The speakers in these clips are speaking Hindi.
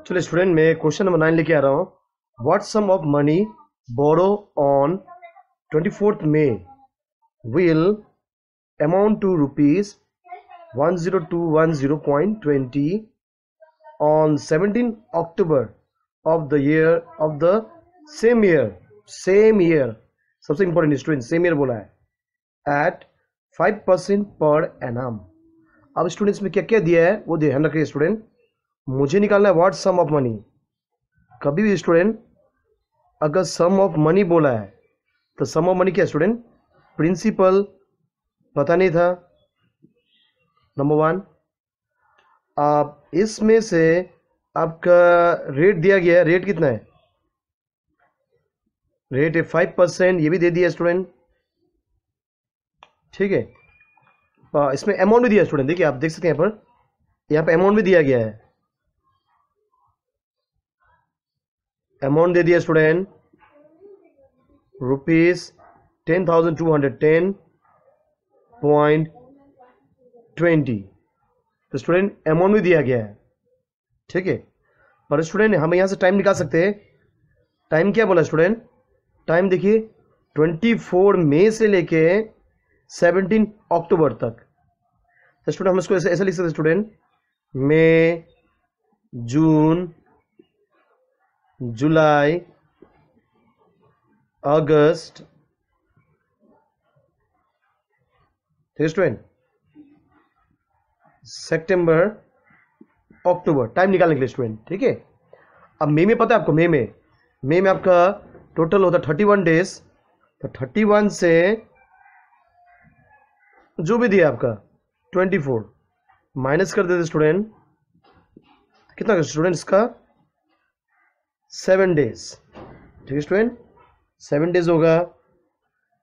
चलिए स्टूडेंट, मैं क्वेश्चन नंबर 9 लेके आ रहा हूँ। What sum of money borrow on 24th May will amount to rupees 10210.20 on 17 October of the year of the same year सबसे इंपॉर्टेंट स्टूडेंट, सेम ईयर बोला है, एट 5% पर एनम। अब स्टूडेंट्स में क्या क्या दिया है वो ध्यान रखिए स्टूडेंट। मुझे निकालना है व्हाट सम ऑफ मनी। कभी भी स्टूडेंट अगर सम ऑफ मनी बोला है तो सम ऑफ मनी क्या है स्टूडेंट? प्रिंसिपल पता नहीं था, नंबर 1। आप इसमें से आपका रेट दिया गया है, रेट कितना है? रेट है 5%, ये भी दे दिया स्टूडेंट, ठीक है। इसमें अमाउंट भी दिया स्टूडेंट, देखिए आप देख सकते हैं यहाँ पे अमाउंट भी दिया गया है। अमाउंट दे दिया स्टूडेंट ₹10,210.20। तो स्टूडेंट अमाउंट भी दिया गया है, ठीक है। पर स्टूडेंट हम यहां से टाइम निकाल सकते हैं। टाइम क्या बोला स्टूडेंट? टाइम देखिए 24 मई से लेके 17 अक्टूबर तक। तो स्टूडेंट हम इसको ऐसे लिख सकते स्टूडेंट, मई, जून, जुलाई, अगस्त, ठीक है स्टूडेंट, सितंबर, अक्टूबर। टाइम निकालने के लिए स्टूडेंट, ठीक है। अब मई में पता है आपको, मई में आपका टोटल होता है 31 डेज। तो 31 से जो भी दिया आपका 24 माइनस कर देते स्टूडेंट, कितना स्टूडेंट्स का 7 डेज, ठीक है स्टूडेंट, 7 डेज होगा।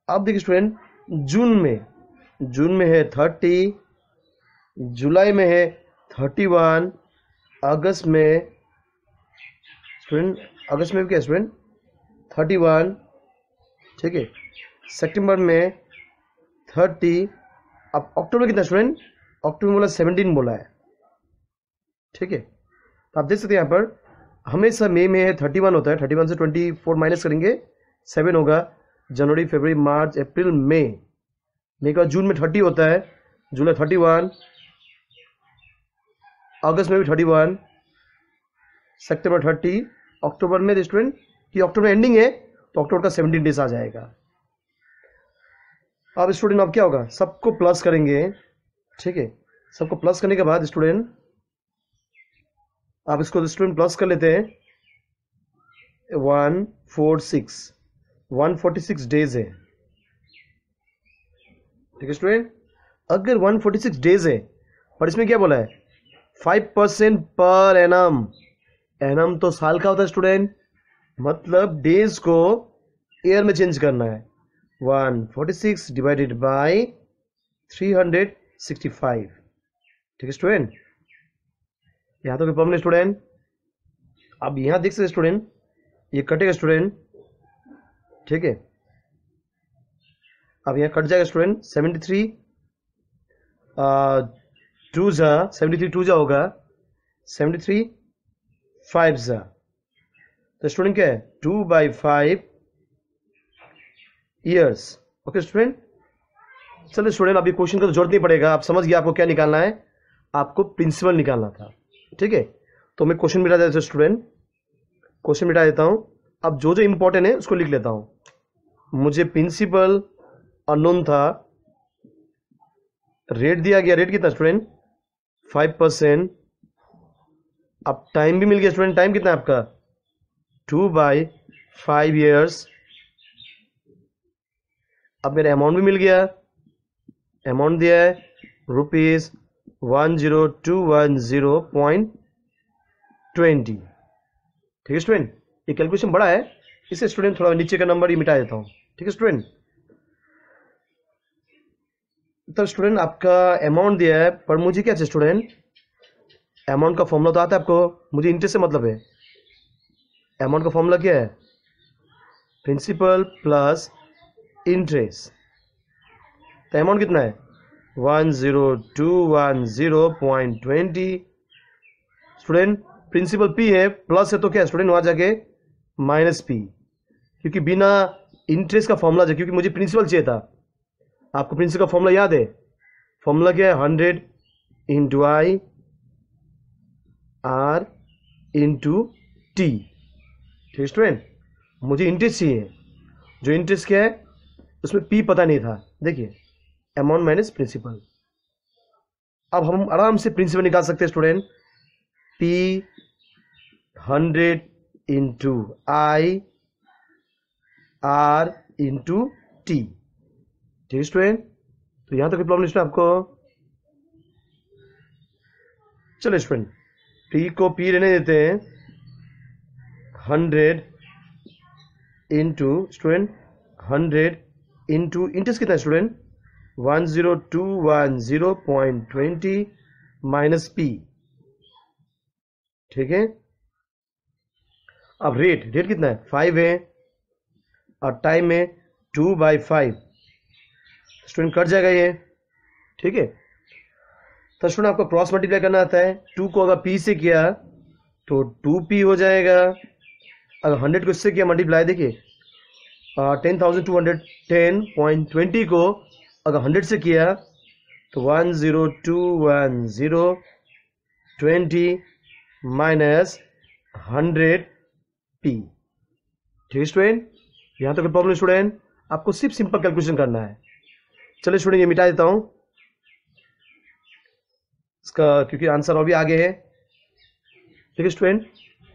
अब देखिए स्टूडेंट, जून में है 30, जुलाई में है 31, अगस्त में स्टूडेंट, अगस्त में भी क्या स्टूडेंट 31, ठीक है, सितंबर में 30। अब अक्टूबर में कितना स्टूडेंट? अक्टूबर में बोला 17 बोला है, ठीक है। तो आप देख सकते हैं यहाँ पर हमेशा मई में है 31 होता है, 31 से 24 माइनस करेंगे 7 होगा। जनवरी, फरवरी, मार्च, अप्रैल, मई के बाद जून में 30 होता है, जुलाई 31, अगस्त में भी 31, सितंबर 30, अक्टूबर में स्टूडेंट कि अक्टूबर एंडिंग है तो अक्टूबर का 17 डेज आ जाएगा। अब स्टूडेंट अब क्या होगा, सबको प्लस करेंगे, ठीक है। सबको प्लस करने के बाद स्टूडेंट आप इसको स्टूडेंट प्लस कर लेते हैं, 146 डेज है, ठीक है स्टूडेंट। अगर 146 डेज है पर इसमें क्या बोला है 5% पर एनम। एनम तो साल का होता है स्टूडेंट, मतलब डेज को ईयर में चेंज करना है। 146 डिवाइडेड बाय 365, ठीक है स्टूडेंट। यहां तो प्रॉब्लम स्टूडेंट। अब यहां देख सकते स्टूडेंट, ये कटेगा स्टूडेंट, ठीक है। अब यहां कट जाएगा स्टूडेंट 73 2 जा 73 2 जा होगा 73 5 जा। तो स्टूडेंट क्या है 2/5 ईयर्स, ओके स्टूडेंट। चलिए स्टूडेंट, अभी क्वेश्चन का तो जरूरत नहीं पड़ेगा, आप समझ गए आपको क्या निकालना है, आपको प्रिंसिपल निकालना था, ठीक है। तो मैं क्वेश्चन मिटा देता हूं स्टूडेंट, क्वेश्चन मिटा देता हूं। अब जो इंपॉर्टेंट है उसको लिख लेता हूं। मुझे प्रिंसिपल अननोन था, रेट दिया गया, रेट कितना स्टूडेंट 5%। अब टाइम भी मिल गया स्टूडेंट, टाइम कितना है आपका 2/5 ईयर्स। अब मेरा अमाउंट भी मिल गया, अमाउंट दिया है ₹10210.20, ठीक है स्टूडेंट। ये कैलकुलेशन बड़ा है, इसे स्टूडेंट थोड़ा नीचे का नंबर ही मिटा देता हूं, ठीक है स्टूडेंट। तो स्टूडेंट आपका अमाउंट दिया है, पर मुझे क्या चाहिए स्टूडेंट, अमाउंट का फॉर्मूला तो आता है आपको, मुझे इंटरेस्ट से मतलब है। अमाउंट का फॉर्मूला क्या है, प्रिंसिपल प्लस इंटरेस्ट। तो अमाउंट कितना है 10210.20 स्टूडेंट प्रिंसिपल पी है, प्लस है तो क्या स्टूडेंट वहां जाके माइनस पी, क्योंकि बिना इंटरेस्ट का फॉर्मूला है, क्योंकि मुझे प्रिंसिपल चाहिए था। आपको प्रिंसिपल का फॉर्मूला याद है? फॉर्मूला क्या है? 100 into I R into T. ठीक स्टूडेंट, मुझे इंटरेस्ट चाहिए, जो इंटरेस्ट क्या है उसमें पी पता नहीं था। देखिए अमाउंट माइनस प्रिंसिपल। अब हम आराम से प्रिंसिपल निकाल सकते हैं student. P 100 into I R into T. ठीक है स्टूडेंट, तो यहां तक कोई प्रॉब्लम नहीं आपको? चलो स्टूडेंट, पी को पी रहने देते हैं। 100 इंटू स्टूडेंट 100 इंटू इंटरेस्ट कितना है स्टूडेंट? 10210.20 minus P. ठीक है, अब रेट कितना है? 5 है, और टाइम है 2/5। स्टूडेंट कट जाएगा ये। ठीक है, तो स्टूडेंट आपको क्रॉस मल्टीप्लाई करना आता है। 2 को अगर पी से किया तो 2p हो जाएगा। अगर 100 को इससे किया मल्टीप्लाई, देखिए 10,210.20 को अगर 100 से किया तो 10210.20 माइनस 100p। ठीक है स्टूडेंट, यहां तक कोई प्रॉब्लम स्टूडेंट? आपको सिर्फ सिंपल कैलकुलेशन करना है। चलिए स्टूडेंट ये मिटा देता हूं इसका, क्योंकि आंसर अभी आगे है। ठीक है स्टूडेंट,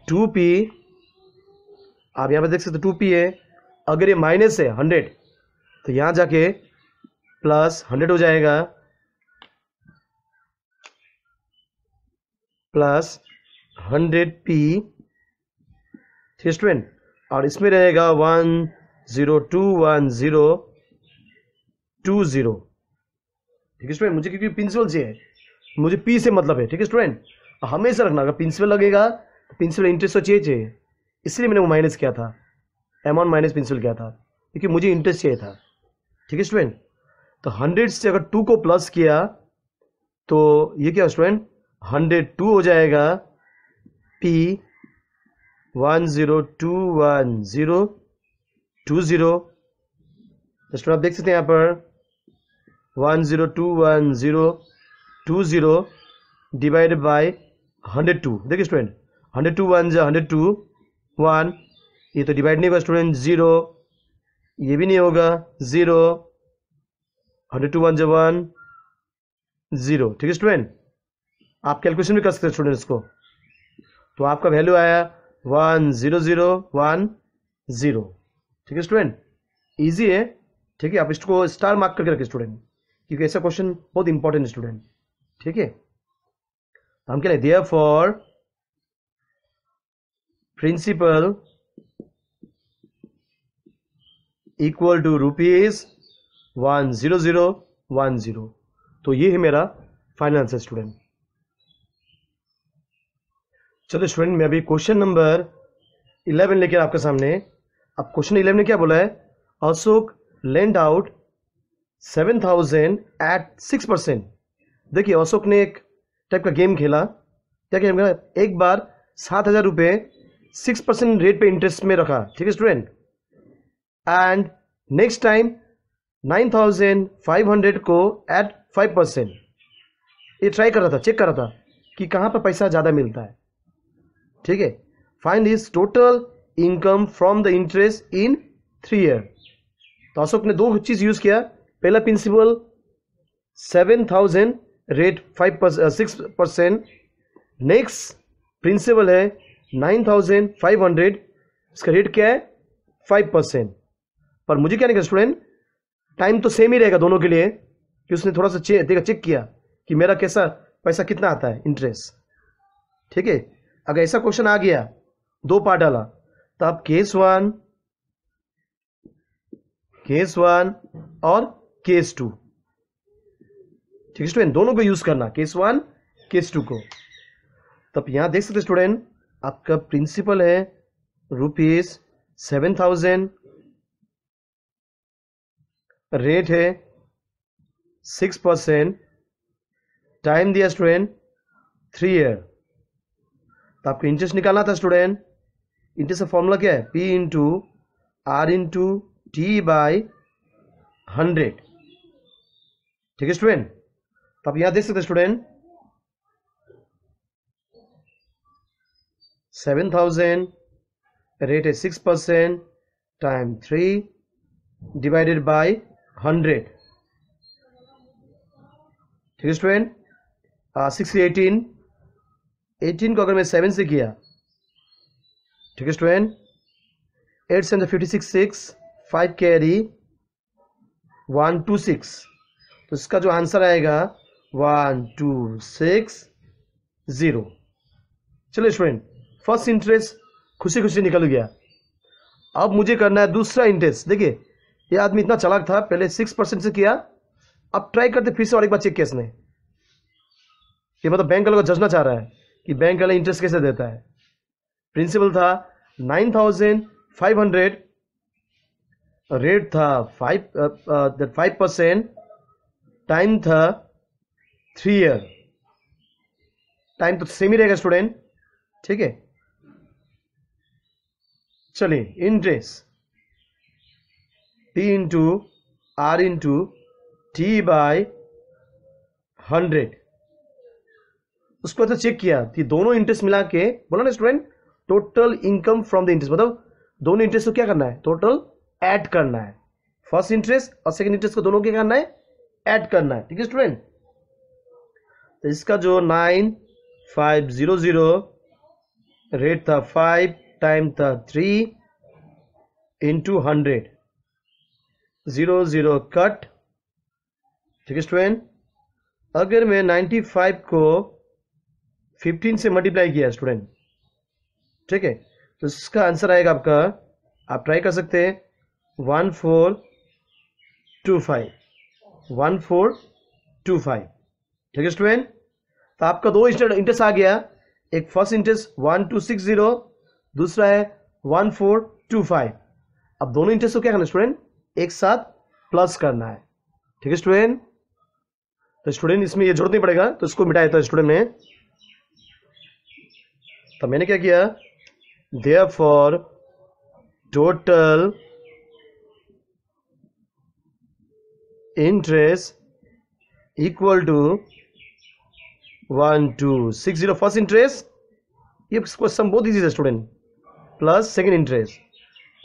2p आप यहां पर देख सकते 2p है। अगर ये माइनस है 100 तो यहां जाके प्लस 100 हो जाएगा, प्लस 100p। ठीक है स्टूडेंट, और इसमें रहेगा 1021020। ठीक है स्टूडेंट, मुझे क्योंकि प्रिंसिपल चाहिए, मुझे पी से मतलब है। ठीक है स्टूडेंट, हमेशा रखना अगर प्रिंसिपल लगेगा तो प्रिंसिपल इंटरेस्ट तो चाहिए, इसलिए मैंने वो माइनस किया था, अमाउंट माइनस प्रिंसिपल किया था, क्योंकि मुझे इंटरेस्ट चाहिए था। ठीक है स्टूडेंट, तो 100 से अगर 2 को प्लस किया तो ये क्या स्टूडेंट? 102 हो जाएगा। P 1021020। स्टूडेंट आप देख सकते हैं यहाँ पर 1021020 डिवाइडेड बाय 102। देखिए स्टूडेंट 102 1 102 1, ये तो डिवाइड नहीं होगा स्टूडेंट, 0, ये भी नहीं होगा 0, 102 1 1 0। ठीक है स्टूडेंट, आप कैलकुलेशन भी कर सकते हैं स्टूडेंट इसको, तो आपका वैल्यू आया 10010। ठीक है स्टूडेंट, इजी है। ठीक है, आप इसको स्टार मार्क करके रखें स्टूडेंट, क्योंकि ऐसा क्वेश्चन बहुत इंपॉर्टेंट है स्टूडेंट। ठीक है, हम क्या दिया फॉर प्रिंसिपल इक्वल टू ₹10010। तो ये है मेरा फाइनल आंसर स्टूडेंट। चलो स्टूडेंट, मैं अभी क्वेश्चन नंबर 11 लेकर आपके सामने। अब क्वेश्चन 11 में क्या बोला है? Ashok lend out 7,000 at 6%। देखिए अशोक ने एक टाइप का गेम खेला। क्या गेम खेला? एक बार 7,000 रुपये 6% रेट पे इंटरेस्ट में रखा। ठीक है स्टूडेंट, एंड नेक्स्ट टाइम 9,500 को एट 5%। ये ट्राई कर रहा था, चेक कर रहा था कि कहाँ पर पैसा ज़्यादा मिलता है। ठीक है, find his total income from the interest in 3 year. तो अशोक ने 2 चीज़ यूज़ किया। पहला प्रिंसिपल 7,000 रेट 6%। नेक्स्ट प्रिंसिपल है 9,500, इसका रेट क्या है? 5%। पर मुझे क्या नहीं कहा स्टूडेंट, टाइम तो सेम ही रहेगा दोनों के लिए, कि उसने थोड़ा सा चेक किया कि मेरा कैसा पैसा कितना आता है इंटरेस्ट। ठीक है, अगर ऐसा क्वेश्चन आ गया 2 पार्ट डाला तो आप केस 1 और केस 2, ठीक है स्टूडेंट, दोनों को यूज करना, केस 1 केस 2 को। तब यहां देख सकते स्टूडेंट, आपका प्रिंसिपल है ₹7,000, रेट है 6%, टाइम दिया स्टूडेंट 3 ईयर। तो आपको इंटरेस्ट निकालना था स्टूडेंट। इंटरेस्ट का फॉर्मूला क्या है? P into R into T by 100। ठीक है स्टूडेंट। तो आप यहां देख सकते हैं स्टूडेंट 7000 रेट है 6% टाइम 3 डिवाइडेड बाय 100। ठीक है स्टूडेंट। 6 18 को अगर मैं 7 से किया, ठीक है स्टूडेंट, 8 से 56 6 5 कैरी 126, तो इसका जो आंसर आएगा 1260। चलिए स्टूडेंट, फर्स्ट इंटरेस्ट खुशी खुशी निकल गया। अब मुझे करना है दूसरा इंटरेस्ट। देखिए ये आदमी इतना चालाक था, पहले 6% से किया, अब ट्राई करते फिर से और एक बार चेक किया इसने। ये मतलब बैंक वाले को जजना चाह रहा है कि बैंक वाला इंटरेस्ट कैसे देता है। प्रिंसिपल था 9500, रेट था 5%, टाइम था 3 ईयर। टाइम तो सेम ही रहेगा स्टूडेंट, ठीक है। चलिए interest P into R into T by 100, उसको तो चेक किया कि दोनों इंटरेस्ट मिला के बोला ना student total income from the interest, मतलब दोनों इंटरेस्ट को क्या करना है? टोटल ऐड करना है। फर्स्ट इंटरेस्ट और सेकंड इंटरेस्ट को दोनों क्या करना है? ऐड करना है। ठीक है स्टूडेंट। तो इसका जो 9500 रेट था 5, टाइम था 3 इंटू 100, 0 कट। ठीक है स्टूडेंट। अगर मैं 95 को 15 से मल्टीप्लाई किया स्टूडेंट, ठीक है, तो इसका आंसर आएगा आपका, आप ट्राई कर सकते हैं, 1425। ठीक है स्टूडेंट। तो आपका दो इंटरेस्ट आ गया, एक फर्स्ट इंटरेस्ट 1260, दूसरा है 1425। अब दोनों इंटरेस्ट को क्या करना है स्टूडेंट? एक साथ प्लस करना है। ठीक है स्टूडेंट। तो स्टूडेंट इसमें ये जरूरत नहीं पड़ेगा, तो इसको मिटा देता है स्टूडेंट ने। तो मैंने क्या किया, therefore total interest equal to 1260 first interest, ये क्वेश्चन बहुत इजी है स्टूडेंट, प्लस सेकेंड इंटरेस्ट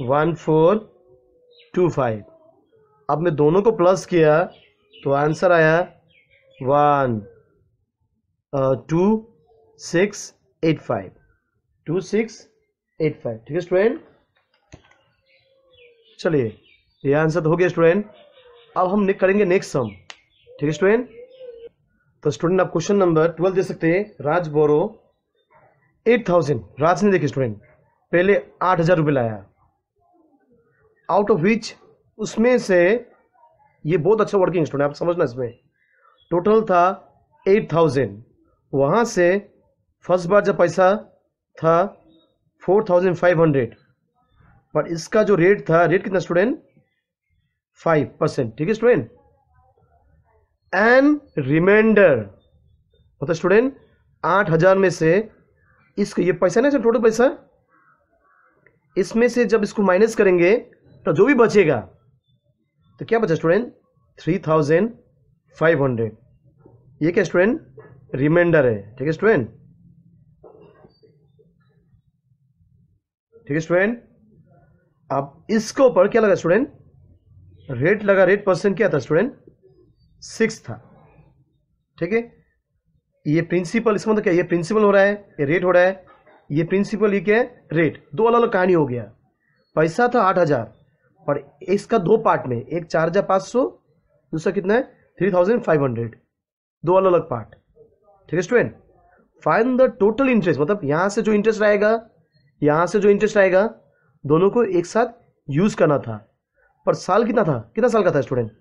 1425। अब मैं दोनों को प्लस किया तो आंसर आया 2685। 2685। ठीक है स्टूडेंट। चलिए ये आंसर तो हो गया स्टूडेंट। अब हम करेंगे नेक्स्ट सम। ठीक है स्टूडेंट। तो स्टूडेंट आप क्वेश्चन नंबर 12 दे सकते हैं। राज बोरो 8000। राज ने देखिए स्टूडेंट पहले 8000 रुपये लाया, आउट ऑफ विच उसमें से ये बहुत अच्छा वर्किंग स्टूडेंट, आप समझना, इसमें टोटल था 8000। वहां से फर्स्ट बार जब पैसा था 4500, पर इसका जो रेट था, रेट कितना स्टूडेंट? 5%। ठीक है स्टूडेंट। एंड रिमाइंडर मतलब स्टूडेंट 8000 में से इसको, ये पैसा ना टोटल पैसा, इसमें से जब इसको माइनस करेंगे तो जो भी बचेगा, तो क्या बचा स्टूडेंट? 3500। ये क्या स्टूडेंट? रिमाइंडर है। ठीक है स्टूडेंट। ठीक है स्टूडेंट। अब इसके ऊपर क्या लगा स्टूडेंट? रेट लगा। रेट परसेंट क्या था स्टूडेंट? 6 था। ठीक है। ये प्रिंसिपल, इसका मतलब क्या? ये प्रिंसिपल हो रहा है, ये रेट हो रहा है, ये प्रिंसिपल, ये क्या है? रेट। दो अलग अलग कहानी हो गया। पैसा था 8000 और इसका दो पार्ट में, एक 4500, दूसरा कितना है? 3500। दो अलग अलग पार्ट। ठीक है student. Find the total interest, मतलब यहां से जो इंटरेस्ट आएगा, यहां से जो इंटरेस्ट आएगा, दोनों को एक साथ यूज करना था। पर साल कितना था? कितना साल का था स्टूडेंट?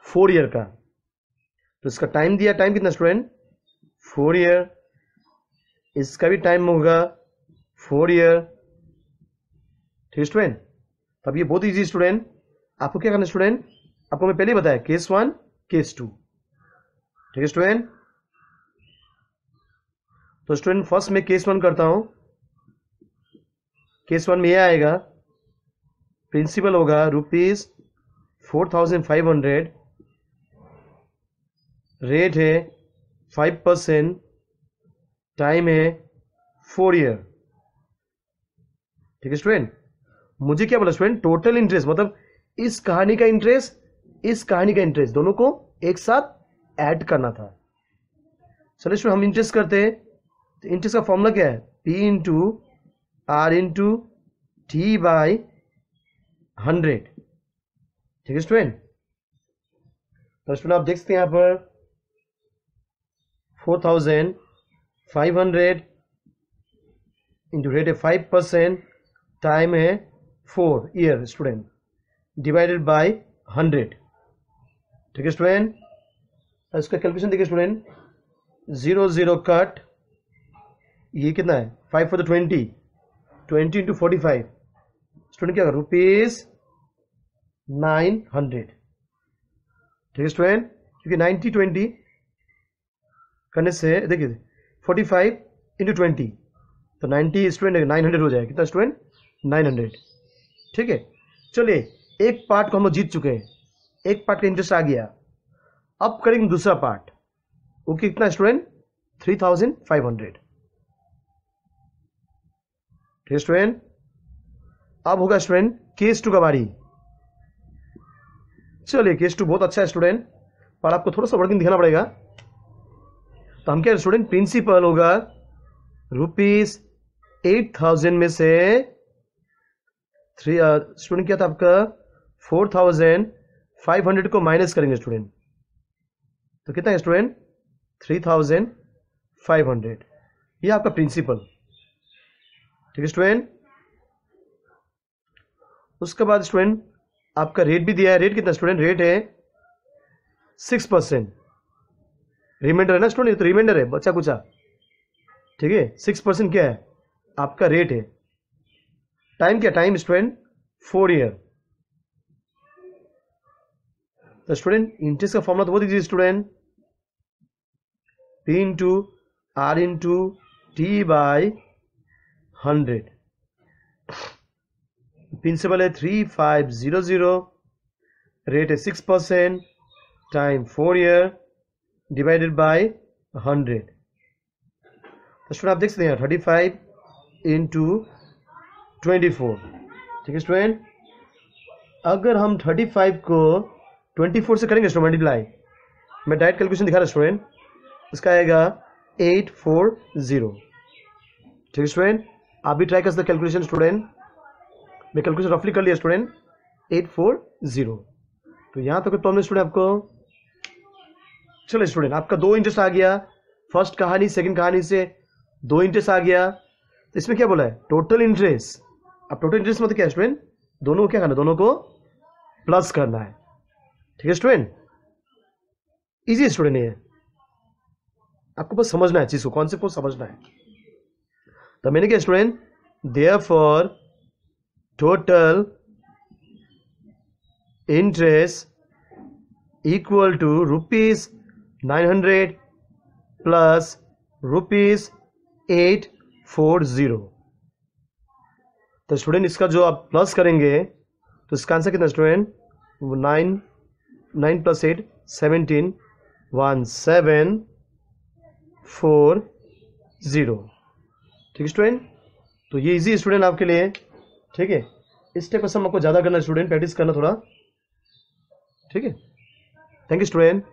4 ईयर का। तो इसका टाइम दिया, टाइम कितना स्टूडेंट? 4 ईयर। इसका भी टाइम होगा 4 ईयर। ठीक है स्टूडेंट। अब ये बहुत इजी स्टूडेंट। आपको क्या करना है स्टूडेंट? आपको मैं पहले ही बताया, केस 1 केस 2। ठीक है स्टूडेंट। तो स्टूडेंट फर्स्ट मैं केस 1 करता हूं। केस 1 में ये आएगा, प्रिंसिपल होगा ₹4,500, रेट है 5%, टाइम है 4 ईयर। ठीक है स्टूडेंट, मुझे क्या बोला स्टूडेंट, टोटल इंटरेस्ट मतलब इस कहानी का इंटरेस्ट, इस कहानी का इंटरेस्ट, दोनों को एक साथ ऐड करना था। चलिए स्टूडेंट हम इंटरेस्ट करते हैं। तो इंटरेस्ट का फॉर्मूला क्या है, P into R into T by 100। ठीक है स्टूडेंट, तो स्टूडेंट आप देख सकते हैं यहाँ पर 4,500 इंटू रेट है 5%, टाइम है 4 ईयर स्टूडेंट, डिवाइडेड बाय 100। ठीक है स्टूडेंट, इसका कैलकुलेशन देखिए स्टूडेंट, 0 0 कट, ये कितना है 5 for the 20 इंटू 45, स्टूडेंट क्या ₹900। ठीक है स्टूडेंट, क्योंकि 90 20 करने से देखिए 45 इंटू 20 तो 90 स्टूडेंट 900 हो जाएगा, कितना स्टूडेंट 900। ठीक है, चलिए एक पार्ट को हम लोग जीत चुके हैं, एक पार्ट का इंटरेस्ट आ गया, अब करेंगे दूसरा पार्ट, वो कितना स्टूडेंट 3,500। ठीक है स्टूडेंट, अब होगा स्टूडेंट केस 2 का बारी। चलिए केस 2 बहुत अच्छा है स्टूडेंट, पर आपको थोड़ा सा वर्किंग दिखाना पड़ेगा। तो हम क्या स्टूडेंट, प्रिंसिपल होगा ₹8,000 में से स्टूडेंट क्या था आपका 4,500 को माइनस करेंगे स्टूडेंट, तो कितना है स्टूडेंट 3,500, ये आपका प्रिंसिपल। ठीक है स्टूडेंट, उसके बाद स्टूडेंट आपका रेट भी दिया है, रेट कितना स्टूडेंट, रेट है 6%, रिमाइंडर है ना स्टूडेंट, तो रिमाइंडर है बच्चा कुचा। ठीक है, 6% क्या है आपका रेट है, टाइम क्या, टाइम स्टूडेंट 4 ईयर। तो स्टूडेंट इंटरेस्ट का फॉर्मूला तो वो दीजिए student, P into R into T by 100, principal है 3,500, रेट है 6%, टाइम 4 ईयर, डिवाइडेड बाय 100। तो स्टूडेंट आप देख सकते हैं 35 इंटू 24। ठीक है स्टूडेंट, अगर हम 35 को 24 से करेंगे स्टूडेंट मल्टीप्लाई, मैं डायरेक्ट कैलकुलेशन दिखा रहा स्टूडेंट, इसका आएगा 840। ठीक है स्टूडेंट, आप भी ट्राई कर सकते कैलकुलेशन स्टूडेंट, मैं कैलकुलेशन रफली कर लिया स्टूडेंट 840। तो यहाँ तक प्रॉब्लम स्टूडेंट आपको। चलो स्टूडेंट आपका 2 इंटरेस्ट आ गया, फर्स्ट कहानी सेकंड कहानी से 2 इंटरेस्ट आ गया। तो इसमें क्या बोला है, टोटल इंटरेस्ट। अब टोटल इंटरेस्ट मतलब क्या है स्टूडेंट, दोनों को क्या करना है, दोनों को प्लस करना है। ठीक है स्टूडेंट, इजी स्टूडेंट है, आपको बस समझना है चीज को, कॉन्सेप्ट को समझना है। तो मैंने क्या student, therefore total interest equal to ₹900 plus ₹840। तो स्टूडेंट इसका जो आप प्लस करेंगे तो इसका आंसर कितना स्टूडेंट, 9 + 8 17 1740। ठीक है स्टूडेंट, तो ये इजी स्टूडेंट आपके लिए। ठीक है, इस टाइप का सम आपको ज़्यादा करना स्टूडेंट, प्रैक्टिस करना थोड़ा। ठीक है, थैंक यू स्टूडेंट।